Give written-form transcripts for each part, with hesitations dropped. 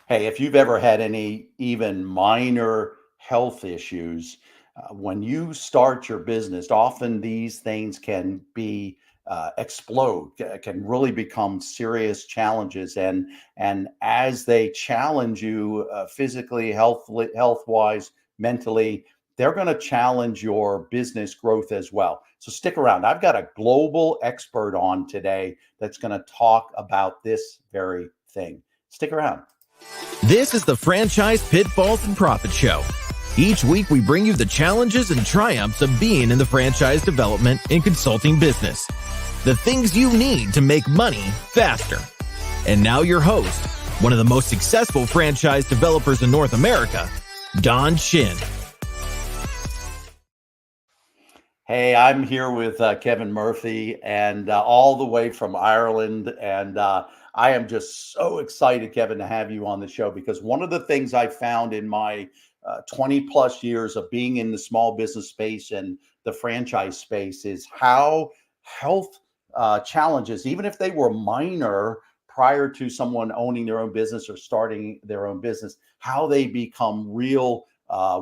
Hey, if you've ever had any even minor health issues, when you start your business, often these things can be explode, can really become serious challenges, and as they challenge you physically, health wise, mentally, they're going to challenge your business growth as well. So stick around. I've got a global expert on today that's going to talk about this very thing. Stick around. This is the Franchise Pitfalls and Profit Show. Each week, we bring you the challenges and triumphs of being in the franchise development and consulting business. The things you need to make money faster. And now your host, one of the most successful franchise developers in North America, Don Shin. Hey, I'm here with Kevin Murphy, and all the way from Ireland. And I am just so excited, Kevin, to have you on the show, because one of the things I found in my 20 plus years of being in the small business space and the franchise space is how health challenges, even if they were minor prior to someone owning their own business or starting their own business, how they become real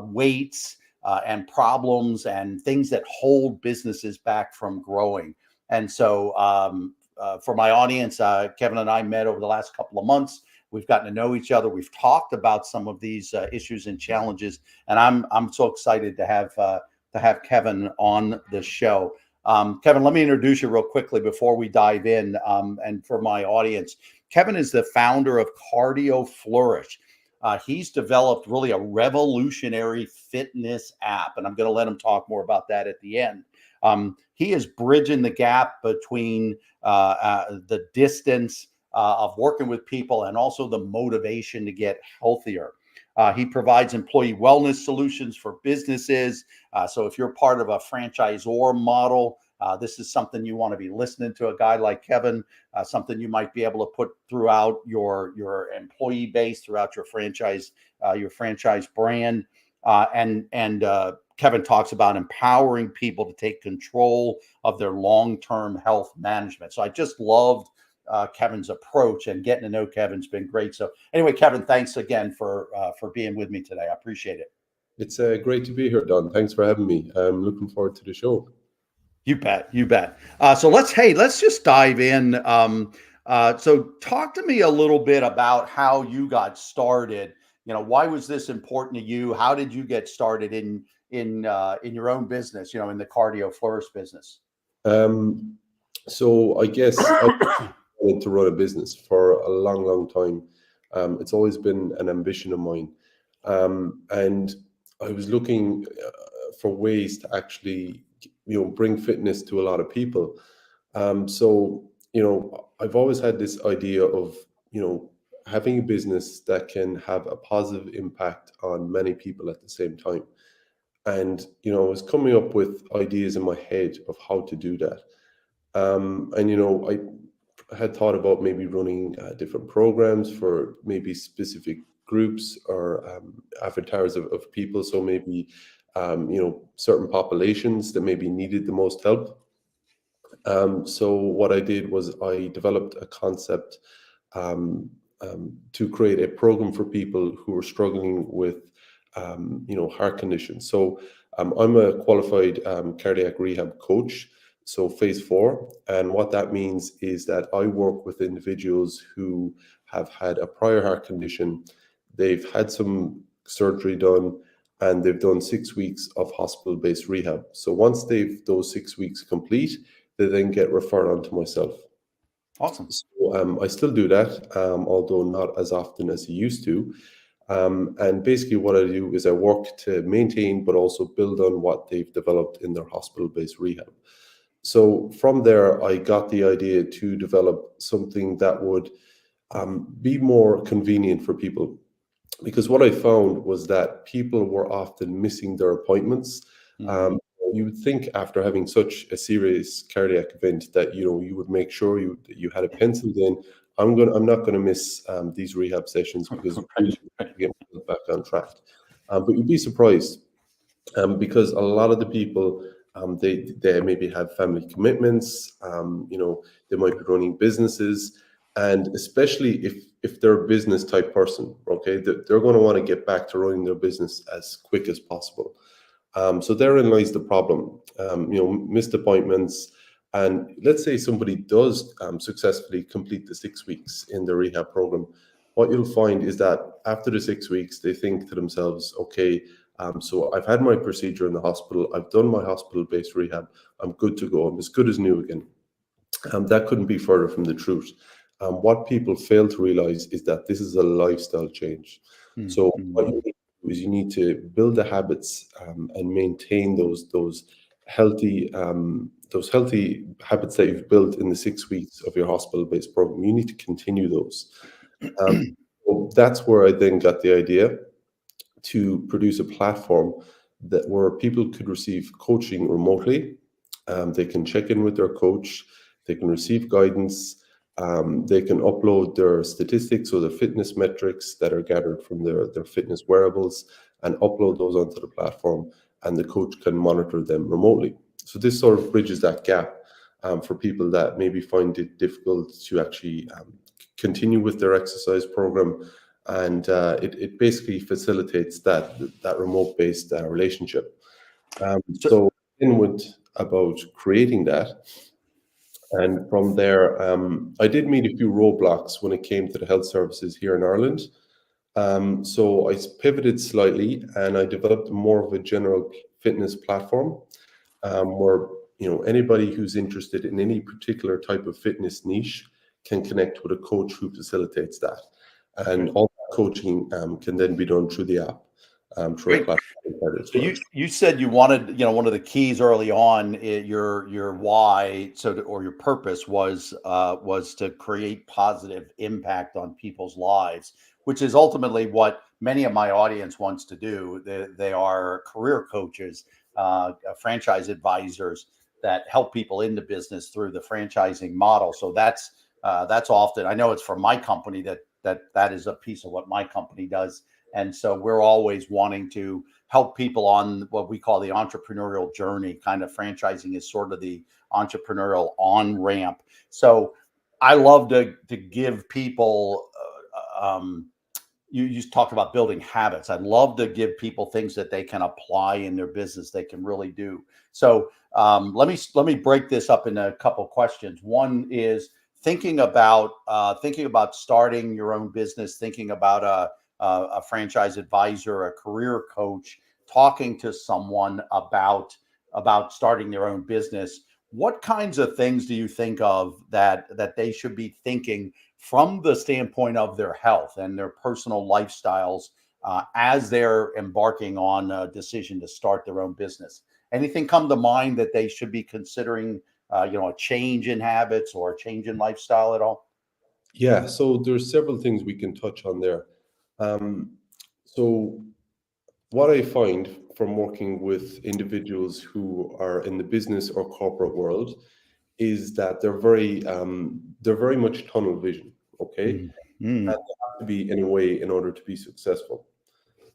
weights and problems and things that hold businesses back from growing. And so for my audience, Kevin and I met over the last couple of months. We've gotten to know each other. We've talked about some of these issues and challenges, and I'm so excited to have Kevin on the show. Kevin, let me introduce you real quickly before we dive in. And for my audience, Kevin is the founder of Cardio Flourish. He's developed really a revolutionary fitness app, and I'm going to let him talk more about that at the end. He is bridging the gap between the distance of working with people and also the motivation to get healthier. He provides employee wellness solutions for businesses. So if you're part of a franchisor model, this is something you want to be listening to a guy like Kevin, something you might be able to put throughout your employee base, throughout your franchise brand. And Kevin talks about empowering people to take control of their long-term health management. So I just loved Kevin's approach, and getting to know Kevin's been great. So anyway, Kevin, thanks again for being with me today. I appreciate it. It's great to be here, Don. Thanks for having me. I'm looking forward to the show. You bet. So let's just dive in. So talk to me a little bit about how you got started. Why was this important to you? How did you get started in your own business? In the Cardio Flourish business. So I guess I wanted to run a business for a long, long time. It's always been an ambition of mine, and I was looking for ways to actually bring fitness to a lot of people. So I've always had this idea of having a business that can have a positive impact on many people at the same time. And I was coming up with ideas in my head of how to do that. And I had thought about maybe running different programs for maybe specific groups or avatars of people. So maybe certain populations that maybe needed the most help. So what I did was I developed a concept to create a program for people who were struggling with heart conditions. So I'm a qualified cardiac rehab coach, so phase 4. And what that means is that I work with individuals who have had a prior heart condition. They've had some surgery done, and they've done 6 weeks of hospital-based rehab. So once those 6 weeks complete, they then get referred on to myself. Awesome. So I still do that, although not as often as I used to. And basically what I do is I work to maintain, but also build on what they've developed in their hospital-based rehab. So from there, I got the idea to develop something that would be more convenient for people. Because what I found was that people were often missing their appointments. Mm-hmm. You would think after having such a serious cardiac event that you would make sure you had it penciled in. I'm not going to miss these rehab sessions because we get back on track. But you'd be surprised because a lot of the people they maybe have family commitments. They might be running businesses, and especially if they're a business type person, okay, they're going to want to get back to running their business as quick as possible. So therein lies the problem. Missed appointments. And let's say somebody does successfully complete the 6 weeks in the rehab program. What you'll find is that after the 6 weeks, they think to themselves, okay, so I've had my procedure in the hospital. I've done my hospital-based rehab. I'm good to go. I'm as good as new again. That couldn't be further from the truth. What people fail to realize is that this is a lifestyle change. So what you need to do is you need to build the habits and maintain those healthy habits that you've built in the 6 weeks of your hospital-based program. You need to continue those. So that's where I then got the idea to produce a platform where people could receive coaching remotely. They can check in with their coach. They can receive guidance. They can upload their statistics or their fitness metrics that are gathered from their fitness wearables and upload those onto the platform, and the coach can monitor them remotely. So this sort of bridges that gap for people that maybe find it difficult to actually continue with their exercise program, and it basically facilitates that remote-based relationship. So in with about creating that. And from there, I did meet a few roadblocks when it came to the health services here in Ireland. So I pivoted slightly and I developed more of a general fitness platform where anybody who's interested in any particular type of fitness niche can connect with a coach who facilitates that. And all that coaching can then be done through the app, through a platform. So you said you wanted, one of the keys early on, your why, or your purpose was to create positive impact on people's lives, which is ultimately what many of my audience wants to do. They are career coaches, franchise advisors that help people into business through the franchising model. So that's often, I know it's for my company that is a piece of what my company does. And so we're always wanting to help people on what we call the entrepreneurial journey. Kind of franchising is sort of the entrepreneurial on-ramp. So I love to give people, you talked about building habits. I'd love to give people things that they can apply in their business, they can really do. So let me break this up into a couple questions. One is thinking about starting your own business, thinking about a franchise advisor, a career coach, talking to someone about starting their own business. What kinds of things do you think of that they should be thinking from the standpoint of their health and their personal lifestyles as they're embarking on a decision to start their own business? Anything come to mind that they should be considering, a change in habits or a change in lifestyle at all? Yeah, so there's several things we can touch on there. So what I find from working with individuals who are in the business or corporate world is that they're very much tunnel vision, okay? And they have to be in a way in order to be successful.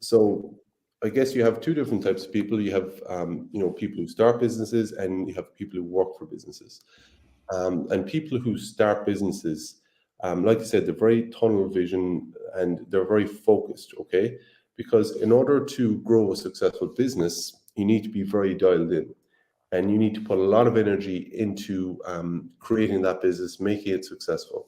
So I guess you have two different types of people. You have people who start businesses, and you have people who work for businesses. And people who start businesses, like I said, they're very tunnel vision and they're very focused, okay? Because in order to grow a successful business, you need to be very dialed in, and you need to put a lot of energy into creating that business, making it successful.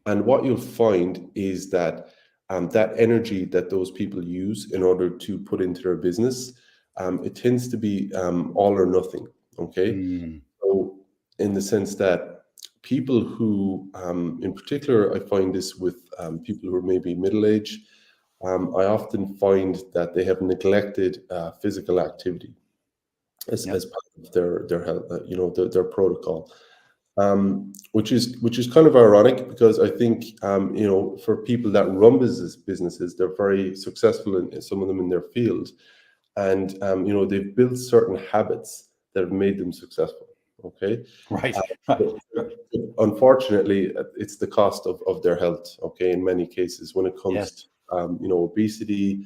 And what you'll find is that that energy that those people use in order to put into their business, it tends to be all or nothing, okay? So in the sense that people who, in particular, I find this with people who are maybe middle-aged, I often find that they have neglected physical activity as part of their health, their protocol, which is kind of ironic because I think for people that run businesses, they're very successful in some of them in their field, and they've built certain habits that have made them successful. Okay, Right. Unfortunately, it's the cost of their health. Okay, in many cases, when it comes to obesity,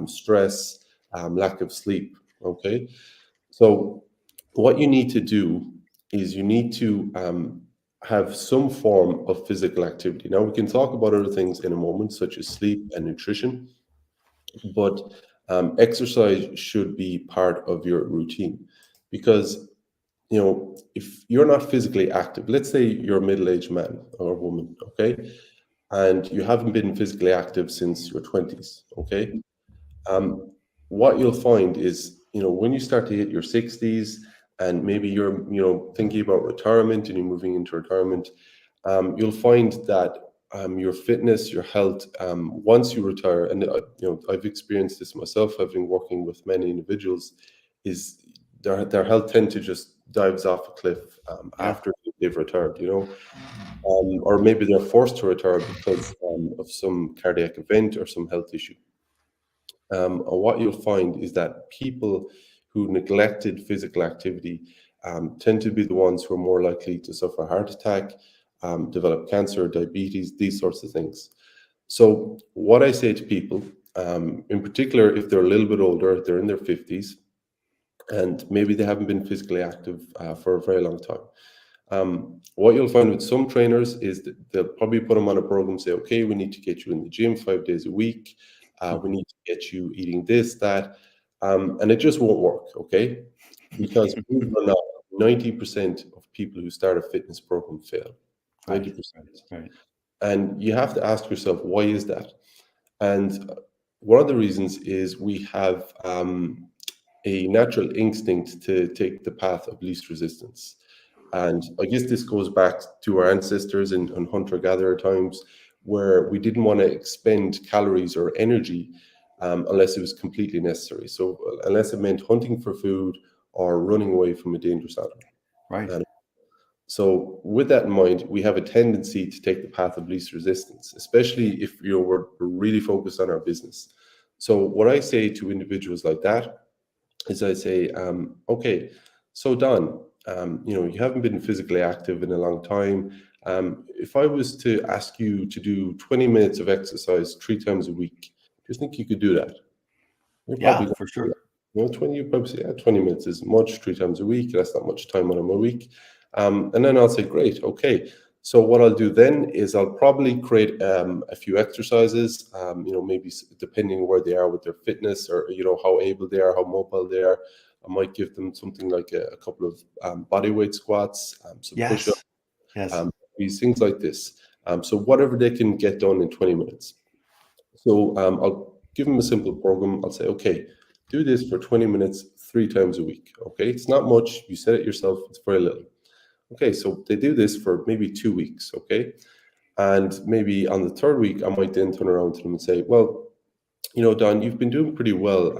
stress, lack of sleep. Okay, so what you need to do is you need to have some form of physical activity. Now, we can talk about other things in a moment, such as sleep and nutrition, but exercise should be part of your routine, because if you're not physically active, let's say you're a middle-aged man or woman, okay, and you haven't been physically active since your 20s, okay, um, what you'll find is, when you start to hit your 60s and maybe you're, thinking about retirement and you're moving into retirement, you'll find that your fitness, your health, once you retire, and I've experienced this myself, having working with many individuals, is their health tend to just dives off a cliff Yeah. after they've retired, or maybe they're forced to retire because of some cardiac event or some health issue. And what you'll find is that people who neglected physical activity tend to be the ones who are more likely to suffer a heart attack, develop cancer, diabetes, these sorts of things. So, what I say to people, in particular, if they're a little bit older, they're in their 50s, and maybe they haven't been physically active for a very long time. What you'll find with some trainers is that they'll probably put them on a program, say, okay, we need to get you in the gym 5 days a week. We need to get you eating this, that, and it just won't work, okay? Because believe it or not, 90% of people who start a fitness program fail. Right. 90%. Right. And you have to ask yourself, why is that? And one of the reasons is we have a natural instinct to take the path of least resistance. And I guess this goes back to our ancestors and hunter-gatherer times, where we didn't want to expend calories or energy unless it was completely necessary. So unless it meant hunting for food or running away from a dangerous animal. Right. And so with that in mind, we have a tendency to take the path of least resistance, especially if we're really focused on our business. So what I say to individuals like that is I say, okay, so Don, you haven't been physically active in a long time. If I was to ask you to do 20 minutes of exercise 3 times a week, do you think you could do that? You're Yeah, probably for sure. 20, you probably say, yeah, 20 minutes is much, 3 times a week. That's not much time out of my week. And then I'll say, great, okay. So what I'll do then is I'll probably create a few exercises, maybe depending where they are with their fitness, or, how able they are, how mobile they are. I might give them something like a couple of body weight squats, some push-ups, Yes. Yes. these things like this. So whatever they can get done in 20 minutes. So I'll give them a simple program. I'll say, okay, do this for 20 minutes, 3 times a week. Okay, it's not much. You said it yourself. It's very little. Okay, so they do this for maybe 2 weeks. Okay, and maybe on the third week, I might then turn around to them and say, well, Don, you've been doing pretty well.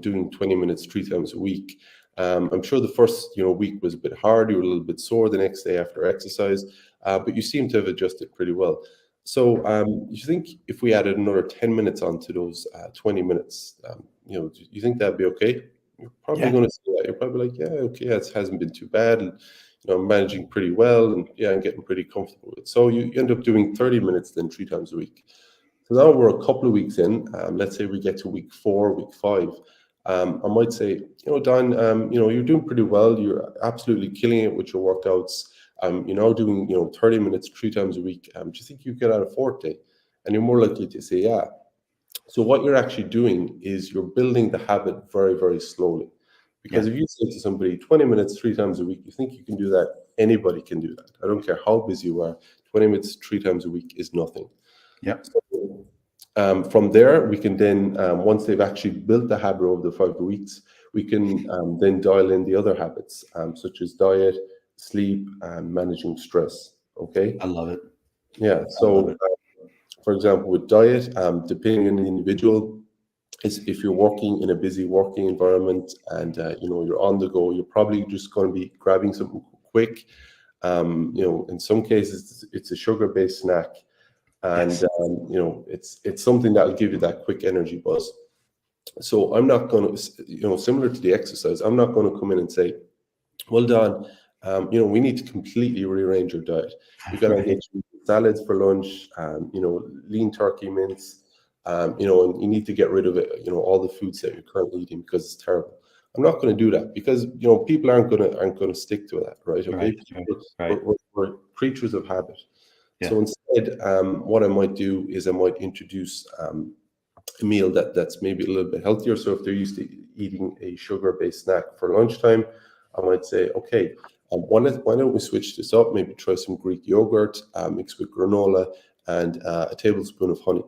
Doing 20 minutes 3 times a week. I'm sure the first week was a bit hard. You were a little bit sore the next day after exercise, but you seem to have adjusted pretty well. So you think if we added another 10 minutes onto those 20 minutes, do you think that'd be okay? You're probably Yeah. going to say that. You're probably like, yeah, okay, it hasn't been too bad. And, I'm managing pretty well, and yeah, I'm getting pretty comfortable with it. So you end up doing 30 minutes then 3 times a week. So now we're a couple of weeks in. Let's say we get to week 4, week 5. I might say, Don, you're doing pretty well. You're absolutely killing it with your workouts. You're now doing, 30 minutes 3 times a week. Do you think you get out a fourth day? And you're more likely to say, yeah. So what you're actually doing is you're building the habit very, very slowly. Because Yeah. if you say to somebody 20 minutes 3 times a week, you think you can do that, anybody can do that. I don't care how busy you are. 20 minutes 3 times a week is nothing. Yeah. So, from there, we can then, once they've actually built the habit over the 5 weeks, we can then dial in the other habits, such as diet, sleep, and managing stress. Okay. I love it. Yeah. I love So, it. for example, with diet, depending on the individual, is if you're working in a busy working environment and you're on the go, you're probably just going to be grabbing something quick. In some cases, it's a sugar-based snack, and Yes. it's something that will give you that quick energy buzz. So I'm not going to, similar to the exercise, I'm not going to come in and say, well done, we need to completely rearrange your diet. We got to Right. get you salads for lunch, lean turkey mince, and you need to get rid of it, all the foods that you're currently eating because it's terrible. I'm not going to do that, because people aren't going to stick to that, right? Okay, Right. Right. Right. we're creatures of habit. Yeah. So instead, what I might do is I might introduce a meal that's maybe a little bit healthier. So if they're used to eating a sugar-based snack for lunchtime, I might say, okay, why don't we switch this up? Maybe try some Greek yogurt mixed with granola and a tablespoon of honey.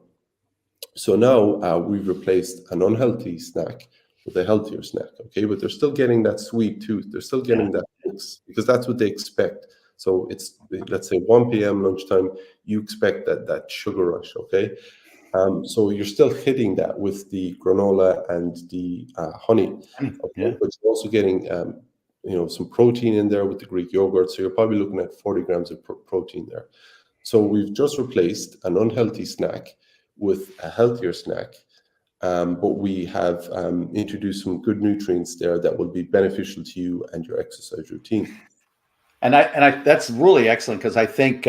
So now we've replaced an unhealthy snack with a healthier snack, okay? But they're still getting that sweet tooth. They're still Yeah. getting that mix, because that's what they expect. So it's, let's say, 1 p.m. lunchtime, you expect that sugar rush, okay? So you're still hitting that with the granola and the honey, okay? Yeah. But you're also getting some protein in there with the Greek yogurt. So you're probably looking at 40 grams of protein there. So we've just replaced an unhealthy snack with a healthier snack, but we have introduced some good nutrients there that will be beneficial to you and your exercise routine. And that's really excellent, because I think,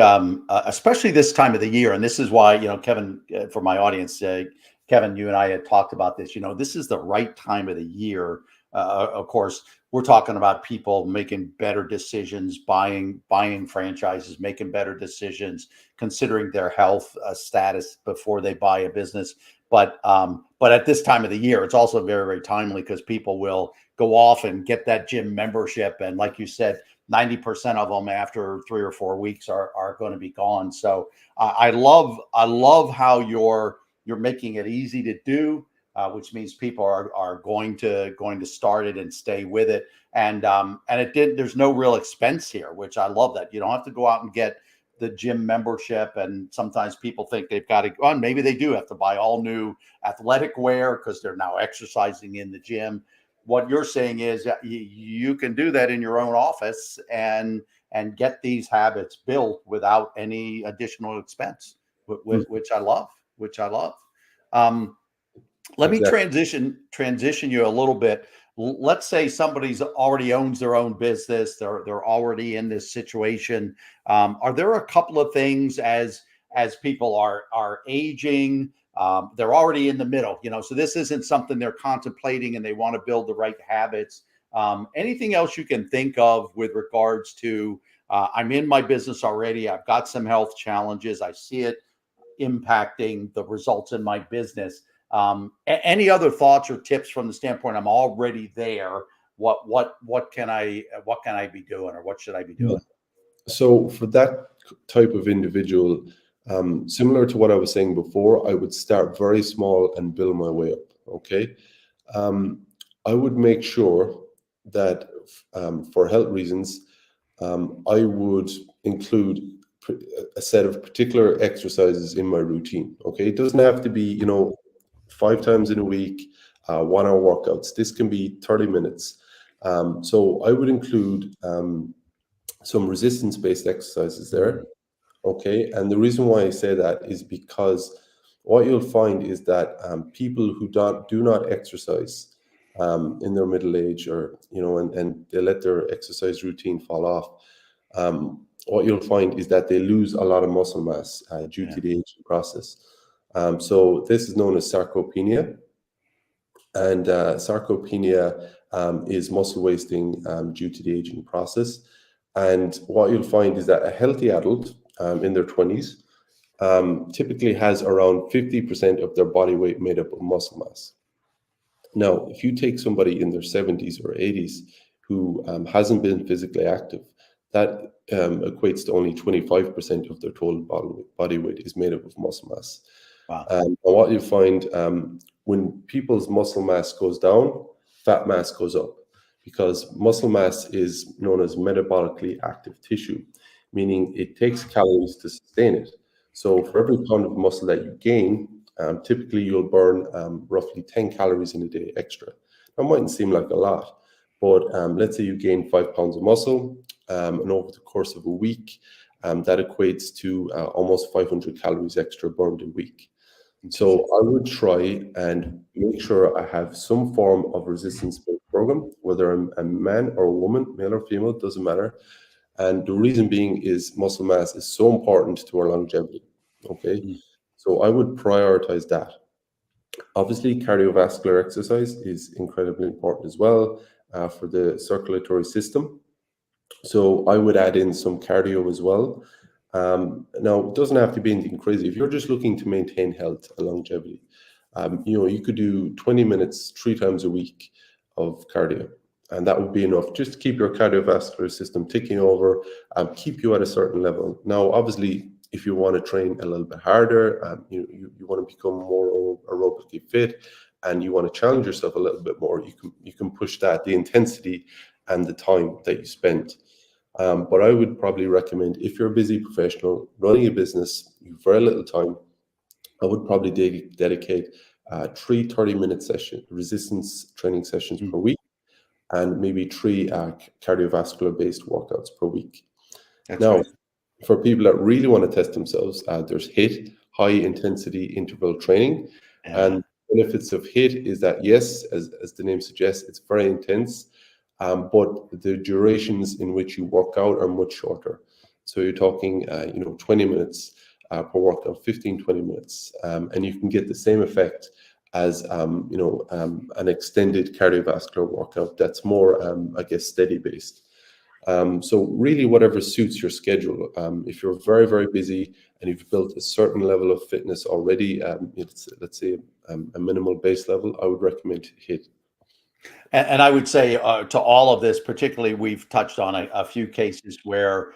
especially this time of the year, and this is why, Kevin, for my audience, Kevin, you and I had talked about this. This is the right time of the year. Of course, we're talking about people making better decisions, buying franchises, making better decisions, considering their health status before they buy a business. But at this time of the year, it's also very, very timely, because people will go off and get that gym membership, and like you said, 90% of them after 3 or 4 weeks are going to be gone. So I love how you're making it easy to do, which means people are going to start it and stay with it. And there's no real expense here, which I love. That you don't have to go out and get the gym membership. And sometimes people think they've got to, well, maybe they do have to buy all new athletic wear because they're now exercising in the gym. What you're saying is that you can do that in your own office and get these habits built without any additional expense, which I love. Let me transition you a little bit. Let's say somebody's already owns their own business. They're already in this situation. Are there a couple of things as people are aging? They're already in the middle, so this isn't something they're contemplating and they want to build the right habits. Anything else you can think of with regards to, I'm in my business already. I've got some health challenges. I see it impacting the results in my business. Any other thoughts or tips from the standpoint, I'm already there. What can I be doing, or what should I be doing? So for that type of individual, similar to what I was saying before, I would start very small and build my way up. Okay. I would make sure that for health reasons, I would include a set of particular exercises in my routine. Okay. It doesn't have to be, 5 times in a week, 1 hour workouts. This can be 30 minutes. So I would include some resistance-based exercises there. Okay. And the reason why I say that is because what you'll find is that people who do not exercise in their middle age, or, and they let their exercise routine fall off, what you'll find is that they lose a lot of muscle mass due to the aging process. So this is known as sarcopenia. And sarcopenia is muscle wasting due to the aging process. And what you'll find is that a healthy adult in their 20s typically has around 50% of their body weight made up of muscle mass. Now, if you take somebody in their 70s or 80s who hasn't been physically active, that equates to only 25% of their total body weight is made up of muscle mass. Wow. And what you find when people's muscle mass goes down, fat mass goes up, because muscle mass is known as metabolically active tissue, meaning it takes calories to sustain it. So for every pound of muscle that you gain, typically you'll burn roughly 10 calories in a day extra. That mightn't seem like a lot, but let's say you gain 5 pounds of muscle, and over the course of a week, that equates to almost 500 calories extra burned a week. So I would try and make sure I have some form of resistance-based program, whether I'm a man or a woman, male or female, doesn't matter. And the reason being is muscle mass is so important to our longevity. Okay. So I would prioritize that. Obviously, cardiovascular exercise is incredibly important as well for the circulatory system. So I would add in some cardio as well. Now, it doesn't have to be anything crazy. If you're just looking to maintain health and longevity, you could do 20 minutes 3 times a week of cardio, and that would be enough just to keep your cardiovascular system ticking over, keep you at a certain level. Now, obviously, if you want to train a little bit harder, you want to become more aerobically fit, and you want to challenge yourself a little bit more, you can push that, the intensity and the time that you spend. But I would probably recommend, if you're a busy professional running a business, you've very little time, I would probably dedicate 3 30-minute resistance training sessions per week, and maybe 3 cardiovascular based workouts per week. That's Now, right. for people that really want to test themselves, there's HIIT, high intensity interval training. Yeah. And benefits of HIIT is that, yes, as the name suggests, it's very intense, but the durations in which you work out are much shorter. So you're talking, 20 minutes per workout, 15 20 minutes, and you can get the same effect as an extended cardiovascular workout that's more, steady based. So really, whatever suits your schedule. If you're very, very busy and you've built a certain level of fitness already, let's say a minimal base level, I would recommend HIIT. And I would say to all of this, particularly, we've touched on a few cases where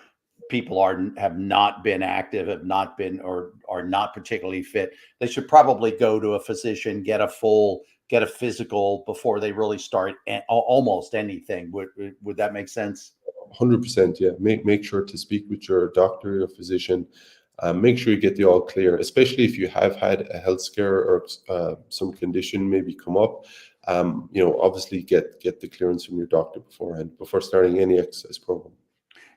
people have not been active, have not been, or are not particularly fit. They should probably go to a physician, get a physical before they really start almost anything. Would that make sense? 100%, yeah. Make sure to speak with your doctor, your physician. Make sure you get the all clear, especially if you have had a health scare or some condition maybe come up. Obviously get the clearance from your doctor beforehand, before starting any exercise program.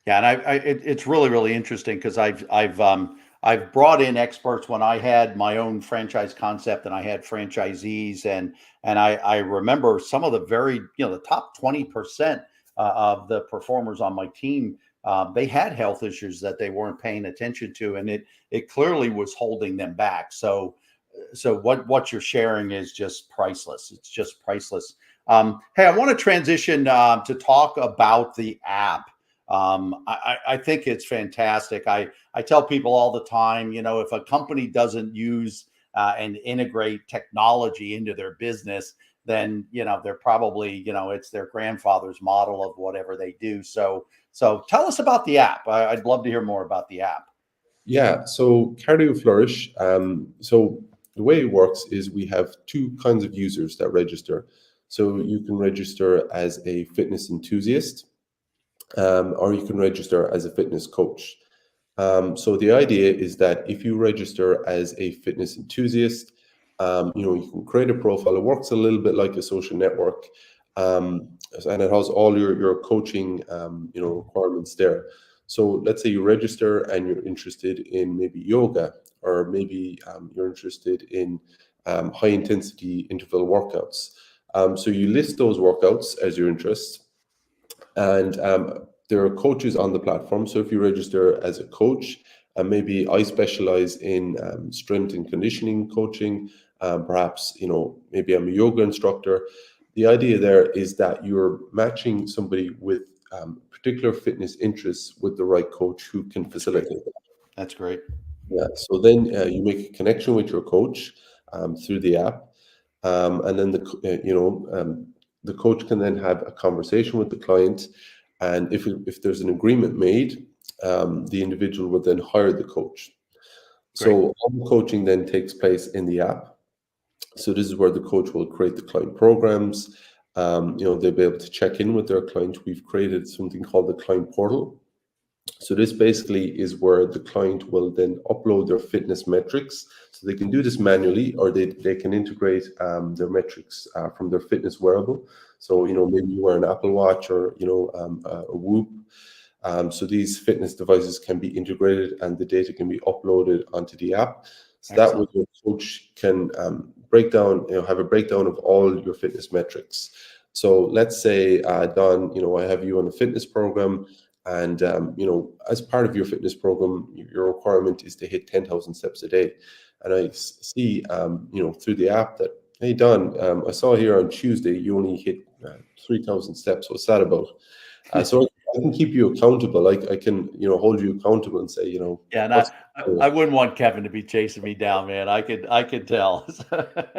Yeah, and it's really really interesting because I've brought in experts when I had my own franchise concept and I had franchisees, and I remember some of the the top 20% of the performers on my team, they had health issues that they weren't paying attention to, and it clearly was holding them back. So what you're sharing is just priceless. It's just priceless. Hey, I want to transition to talk about the app. I think it's fantastic. I tell people all the time, if a company doesn't use and integrate technology into their business, then they're probably it's their grandfather's model of whatever they do. So tell us about the app. I'd love to hear more about the app. Yeah, so Cardio Flourish. So the way it works is we have 2 kinds of users that register. So you can register as a fitness enthusiast, or you can register as a fitness coach. So the idea is that if you register as a fitness enthusiast, you can create a profile. It works a little bit like a social network, and it has all your coaching, requirements there. So let's say you register and you're interested in maybe yoga, or maybe you're interested in high intensity interval workouts. So you list those workouts as your interests, and there are coaches on the platform. So if you register as a coach, maybe I specialize in strength and conditioning coaching, perhaps maybe I'm a yoga instructor. The idea there is that you're matching somebody with particular fitness interests with the right coach who can facilitate that. That's great. Yeah. So then you make a connection with your coach through the app, and then the coach can then have a conversation with the client, and if there's an agreement made, the individual would then hire the coach. Great. So all the coaching then takes place in the app. So this is where the coach will create the client programs. They'll be able to check in with their client. We've created something called the client portal. So this basically is where the client will then upload their fitness metrics. So they can do this manually, or they can integrate their metrics from their fitness wearable. So maybe you wear an Apple Watch, or a Whoop. So these fitness devices can be integrated, and the data can be uploaded onto the app. So that way your coach can have a breakdown of all your fitness metrics. So let's say, Don, I have you on a fitness program, And as part of your fitness program, your requirement is to hit 10,000 steps a day. And I see, through the app that, hey, Don, I saw here on Tuesday you only hit 3,000 steps. What's that about? So I can keep you accountable. I can, hold you accountable and say, Yeah, and what's I wouldn't want Kevin to be chasing me down, man. I could tell.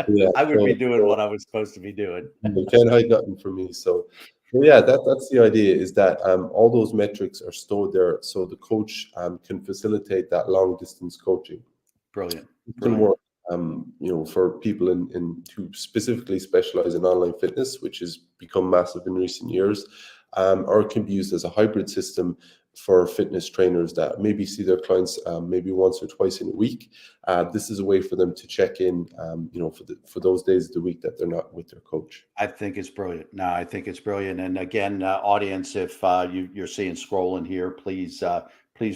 yeah. I would be doing So what I was supposed to be doing. you can't hide nothing from me. So yeah, that's the idea, is that all those metrics are stored there, so the coach can facilitate that long distance coaching. Brilliant. It can Brilliant. work, for people in who specifically specialize in online fitness, which has become massive in recent years, or it can be used as a hybrid system for fitness trainers that maybe see their clients maybe once or twice in a week. This is a way for them to check in, for those days of the week that they're not with their coach. I think it's brilliant. No, I think it's brilliant. And again, audience, if you're seeing scrolling here, please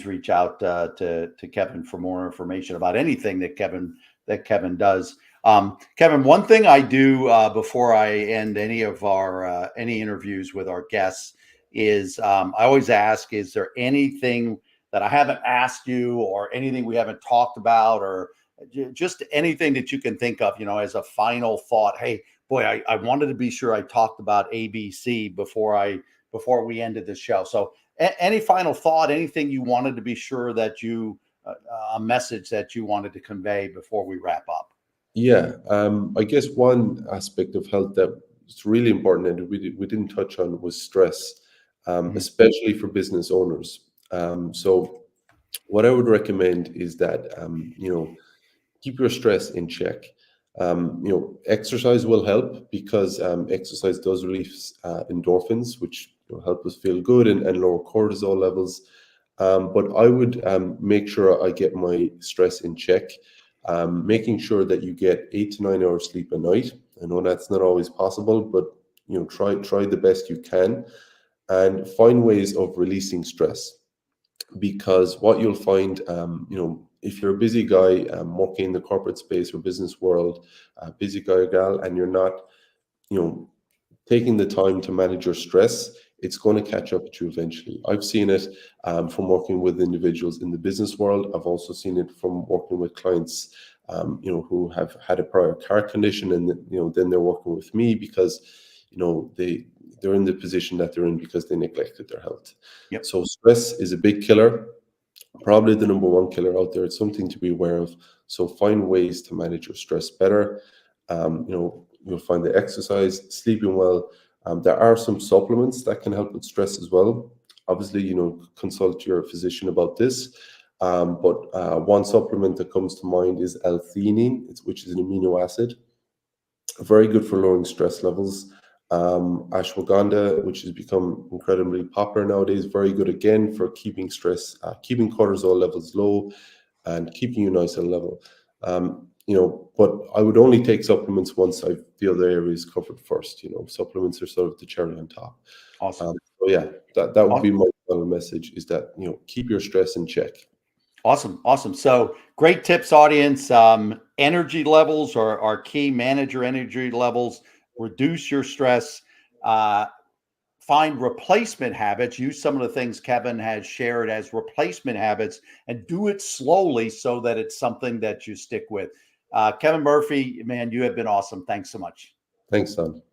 reach out to Kevin for more information about anything that Kevin does. Kevin, one thing I do before I end any of our any interviews with our guests is I always ask, is there anything that I haven't asked you, or anything we haven't talked about, or just anything that you can think of, as a final thought? Hey, boy, I wanted to be sure I talked about ABC before we ended the show. So any final thought, anything you wanted to be sure that a message that you wanted to convey before we wrap up? Yeah, I guess one aspect of health that is really important and we didn't touch on was stress, Mhm. especially for business owners. So what I would recommend is that, keep your stress in check. Exercise will help, because exercise does release endorphins, which help us feel good, and lower cortisol levels. But I would make sure I get my stress in check, making sure that you get 8 to 9 hours sleep a night. I know that's not always possible, but try the best you can, and find ways of releasing stress. Because what you'll find, if you're a busy guy working in the corporate space or business world, busy guy or gal, and you're not, you know, taking the time to manage your stress, it's going to catch up with you eventually. I've seen it from working with individuals in the business world. I've also seen it from working with clients, who have had a prior car condition, and then they're working with me because, they're in the position that they're in because they neglected their health. Yep. So stress is a big killer, probably the number one killer out there. It's something to be aware of. So find ways to manage your stress better. You'll find the exercise, sleeping well. There are some supplements that can help with stress as well. Obviously, consult your physician about this. But one supplement that comes to mind is L-theanine, which is an amino acid, very good for lowering stress levels. Ashwagandha, which has become incredibly popular nowadays, very good again for keeping stress, keeping cortisol levels low, and keeping you nice and level. But I would only take supplements once I feel the area is covered first. Supplements are sort of the cherry on top. Awesome. So yeah, that would be Awesome. my final message: is that keep your stress in check. Awesome. Awesome. So great tips, audience. Energy levels are key. Manage your energy levels, reduce your stress, find replacement habits. Use some of the things Kevin has shared as replacement habits, and do it slowly so that it's something that you stick with. Kevin Murphy, man, you have been awesome. Thanks so much. Thanks, Don.